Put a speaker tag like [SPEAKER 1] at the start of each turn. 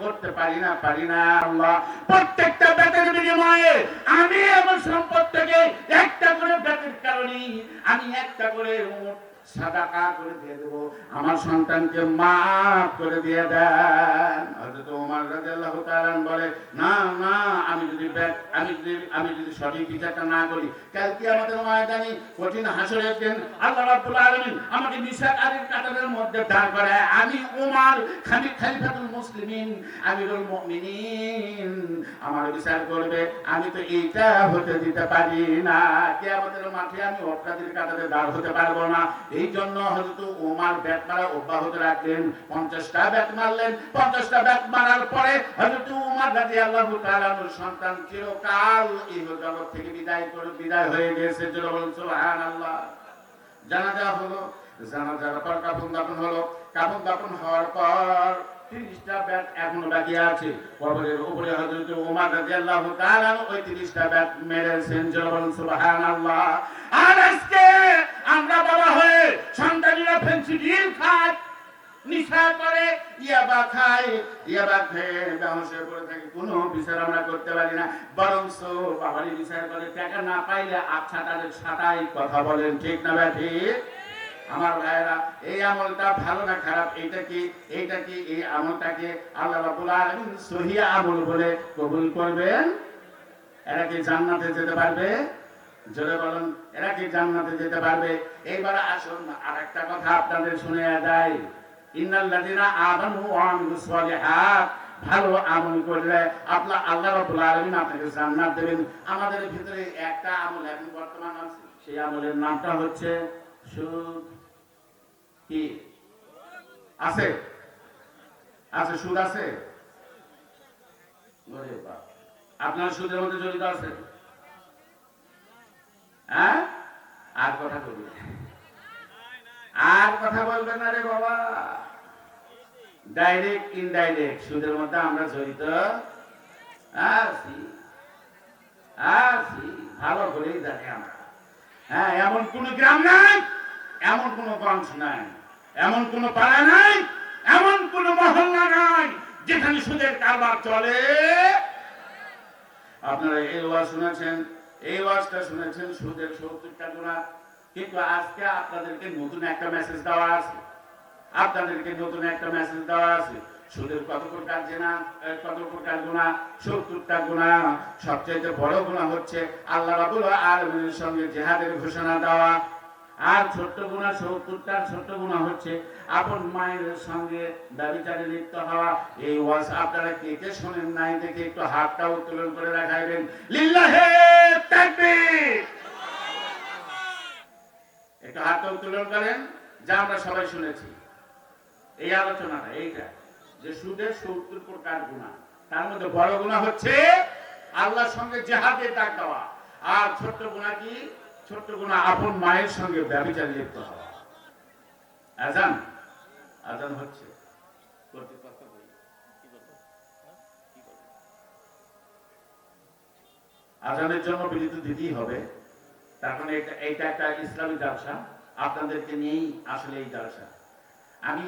[SPEAKER 1] করতে পারি না আল্লাহ। প্রত্যেকটা বেতের বিনিময়ে আমি আমার সম্পদ থেকে একটা করে বেতের কারণে আমি একটা করে সাদাকা করে দিয়ে দেব, আমার সন্তানকে মাফ করে দিয়ে দেন। হযরত ওমর রাদিয়াল্লাহু তাআলা বলে, না না, আমি যদি সঠিক বিচারটা না করি, কাল কিয়ামতের ময়দানে কঠিন হাসরের দিন আল্লাহ রাব্বুল আলামিন আমাকে নিশাকারের কাতারের মধ্যে দাঁড় করায়, আমি ওমর খলিফাতুল মুসলিমিন আমিরুল মুমিনিন, আমার বিচার করবে, আমি তো এইটা হতে দিতে পারি না। কিয়ামতের মাঠে আমি অপরাধীর কাতারে দাঁড় হতে পারবো না। এই জন্য হযরত ওমর ব্যাট মারা অব্যাহত রাখলেন। 50টা ব্যাট মারলেন। 50টা ব্যাট মারার পরে হযরত ওমর রাদিয়াল্লাহু তাআলা সন্তান চিরকাল এই জগৎ থেকে বিদায় হয়ে গেছে। সুবহানাল্লাহ। জানাজা হলো, জানাজার পর কাফন দাফন হলো। কাফন দাফন হওয়ার পর 30টা ব্যাট এখনো বাকি আছে কবরের উপরে। হযরত ওমর রাদিয়াল্লাহু তাআলা ওই 30টা ব্যাট মেরেছেন। সুবহানাল্লাহ। আর আজকে আমরা বাবা হয়ে সন্তানেরা ফেন্সিডিল খায়, নিশা করে, ইয়াবা খায়, ইয়াবা খেয়ে বেহুঁশে পড়ে থাকে, কোনো বিচার আমরা করতে পারি না। বরঞ্চ বাবারই বিচার করে, টাকা না পাইলে আচ্ছা তাদের সাথে কথা বলেন, ঠিক না ব্যাঠি? আমার ভাইয়েরা, এই আমলটা ভালো না খারাপ, এইটা কি এই আমলটাকে আল্লাহ রাব্বুল আলামিন সহিহ আমল বলে কবুল করবেন? এরা কি জান্নাতে যেতে পারবে? জোরে বলেন, এরা কি জান্নাতে যেতে পারবে? এইবার আসুন আরেকটা কথা আপনাদের শুনে যায়। ইন্নাল্লাযীনা আমানু ওয়া আমিলুস সালিহাত, ভালো আমল করলে আল্লাহ রাব্বুল আলামিন আপনাকে জান্নাত দেবেন। আমাদের ভিতরে একটা আমল এখন বর্তমান আছে, সেই আমলের নামটা হচ্ছে সুদ। কি আছে? আছে, সুদ আছে। আপনার সুদের মধ্যে জড়িত আছে? হ্যাঁ, আর কথা বলবেন, আর কথা বলবেন না রে বাবা। ডাইরেক্ট ইনডাইরেক্ট সুদের মধ্যে আমরা জড়িত আছি, ভালো করেই জানি আমরা। হ্যাঁ, এমন কোন গ্রাম নাই, এমন কোন গঞ্জ নাই, এমন কোন পাড়া নাই, এমন কোন মহল্লা নাই যেখানে সুদের কারবার চলে। আপনারা এই ওয়াজ শুনেছেন, এই ওয়াজটা শুনেছেন, সুদের 70টা গুনাহ। কিন্তু আজকে আপনাদেরকে নতুন একটা মেসেজ দেওয়া আছে, সুদের কত প্রকার গুনাহ? 70টা গুনাহ। সবচেয়ে বড় গুনাহ হচ্ছে আল্লাহ রাব্বুল আলামিনের সঙ্গে জিহাদের ঘোষণা দেওয়া। আর ছোট্ট গুনাহ, 70টার ছোট্ট গুনাহ হচ্ছে আপন মায়ের সঙ্গে ব্যভিচারে লিপ্ত হওয়া। এই ওয়াজ আপনারা কে কে শোনেন নাই দেখে একটু হাতটা উত্তোলন করে দেখাইবেন। লিল্লাহে তাকবীর। একটু হাতটা উত্তোলন করেন, যা আমরা সবাই শুনেছি। এই আলোচনাটা এইটা যে সুদের 70 প্রকার গুনাহ, তার মধ্যে বড় গুনাহ হচ্ছে আল্লাহর সঙ্গে জিহাদের ডাক দেওয়া। আর ছোট্ট গুনাহ কি? ছোট্ট গুনাহ আপন মায়ের সঙ্গে ব্যভিচারে লিপ্ত হওয়া। আজান হচ্ছে, আজানের জন্য বিরতি দিতেই হবে। তার মানে এইটা একটা ইসলামী জালসা, আপনাদেরকে নিয়েই আসলে এই জালসা। আমি